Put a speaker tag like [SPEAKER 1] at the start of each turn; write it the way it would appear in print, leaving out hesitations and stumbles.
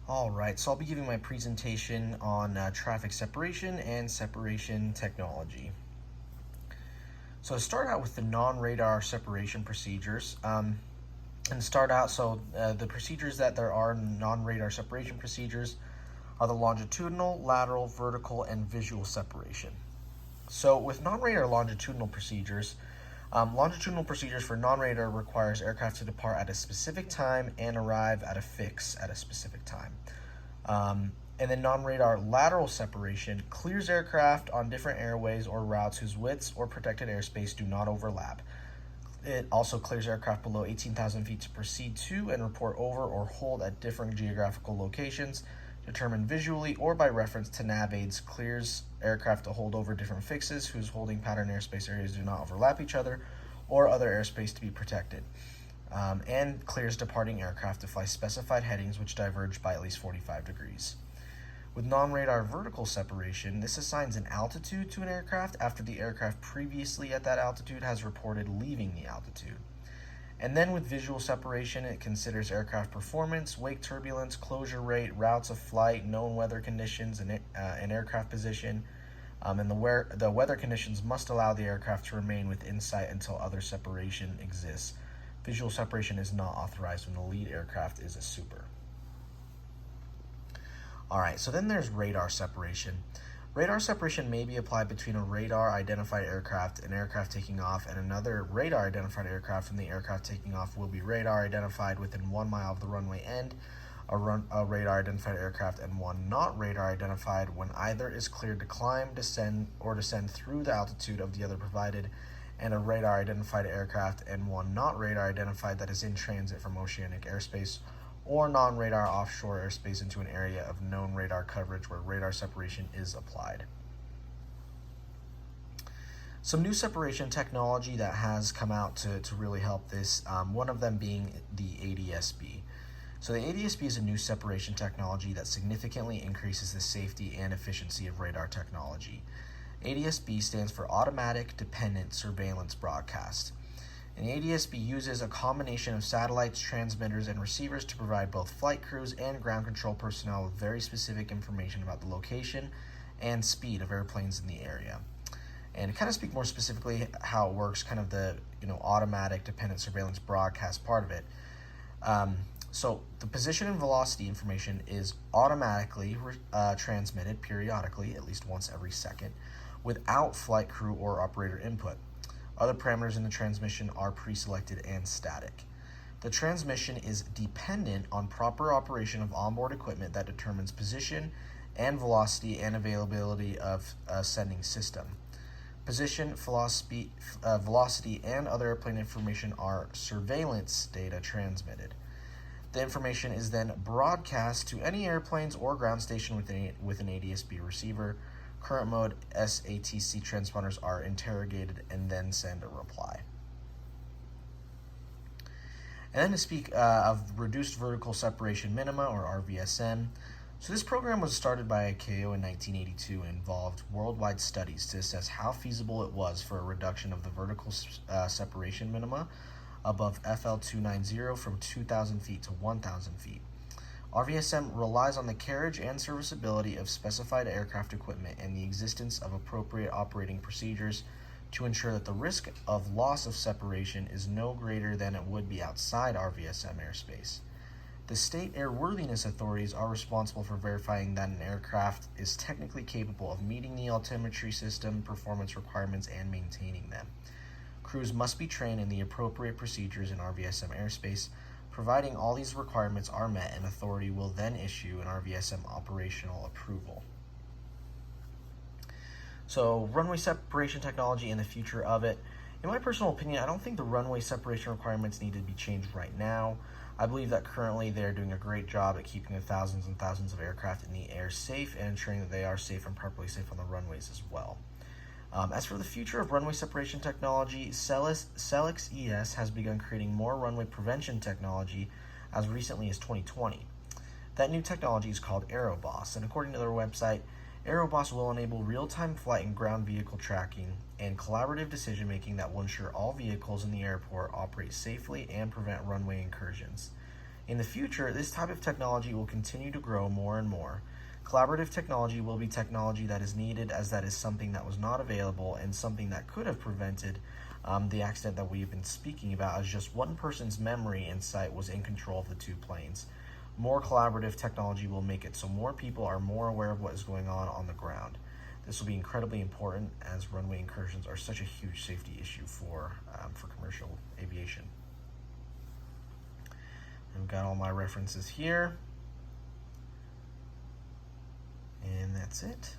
[SPEAKER 1] All right, so I'll be giving my presentation on traffic separation and separation technology. So to start out with the non-radar separation procedures, the procedures that there are non-radar separation procedures are the longitudinal, lateral, vertical, and visual separation. So with non-radar longitudinal procedures for non-radar requires aircraft to depart at a specific time and arrive at a fix at a specific time. And then non-radar lateral separation clears aircraft on different airways or routes whose widths or protected airspace do not overlap. It also clears aircraft below 18,000 feet to proceed to and report over or hold at different geographical locations, determined visually or by reference to nav aids, clears aircraft to hold over different fixes whose holding pattern airspace areas do not overlap each other or other airspace to be protected, and clears departing aircraft to fly specified headings which diverge by at least 45 degrees. With non-radar vertical separation, this assigns an altitude to an aircraft after the aircraft previously at that altitude has reported leaving the altitude. And then with visual separation, it considers aircraft performance, wake turbulence, closure rate, routes of flight, known weather conditions, and aircraft position. And the weather conditions must allow the aircraft to remain within sight until other separation exists. Visual separation is not authorized when the lead aircraft is a super. Alright, so then there's radar separation. Radar separation may be applied between a radar-identified aircraft, an aircraft taking off, and another radar-identified aircraft, and the aircraft taking off will be radar-identified within 1 mile of the runway end, a radar-identified aircraft, and one not radar-identified when either is cleared to climb, descend through the altitude of the other provided, and a radar-identified aircraft and one not radar-identified that is in transit from oceanic airspace or non-radar offshore airspace into an area of known radar coverage where radar separation is applied. Some new separation technology that has come out to really help this, one of them being the ADS-B. So the ADS-B is a new separation technology that significantly increases the safety and efficiency of radar technology. ADS-B stands for Automatic Dependent Surveillance Broadcast. And the ADS-B uses a combination of satellites, transmitters, and receivers to provide both flight crews and ground control personnel with very specific information about the location and speed of airplanes in the area. And to kind of speak more specifically how it works, kind of the automatic dependent surveillance broadcast part of it. So the position and velocity information is automatically transmitted periodically, at least once every second, without flight crew or operator input. Other parameters in the transmission are pre-selected and static. The transmission is dependent on proper operation of onboard equipment that determines position and velocity and availability of a sending system. Position, velocity, and other airplane information are surveillance data transmitted. The information is then broadcast to any airplanes or ground station with an ADS-B receiver. Current mode SATC transponders are interrogated and then send a reply. And then to speak of reduced vertical separation minima, or RVSM. So this program was started by ICAO in 1982 and involved worldwide studies to assess how feasible it was for a reduction of the vertical separation minima above FL 290 from 2,000 feet to 1,000 feet. RVSM relies on the carriage and serviceability of specified aircraft equipment and the existence of appropriate operating procedures to ensure that the risk of loss of separation is no greater than it would be outside RVSM airspace. The state airworthiness authorities are responsible for verifying that an aircraft is technically capable of meeting the altimetry system performance requirements and maintaining them. Crews must be trained in the appropriate procedures in RVSM airspace. Providing all these requirements are met, an authority will then issue an RVSM operational approval. So, runway separation technology and the future of it. In my personal opinion, I don't think the runway separation requirements need to be changed right now. I believe that currently they're doing a great job at keeping the thousands and thousands of aircraft in the air safe and ensuring that they are safe and properly safe on the runways as well. As for the future of runway separation technology, Celix ES has begun creating more runway prevention technology as recently as 2020. That new technology is called Aeroboss, and according to their website, Aeroboss will enable real-time flight and ground vehicle tracking and collaborative decision-making that will ensure all vehicles in the airport operate safely and prevent runway incursions. In the future, this type of technology will continue to grow more and more. Collaborative technology will be technology that is needed, as that is something that was not available and something that could have prevented the accident that we've been speaking about, as just one person's memory and sight was in control of the two planes. More collaborative technology will make it so more people are more aware of what is going on the ground. This will be incredibly important, as runway incursions are such a huge safety issue for commercial aviation. I've got all my references here. And that's it.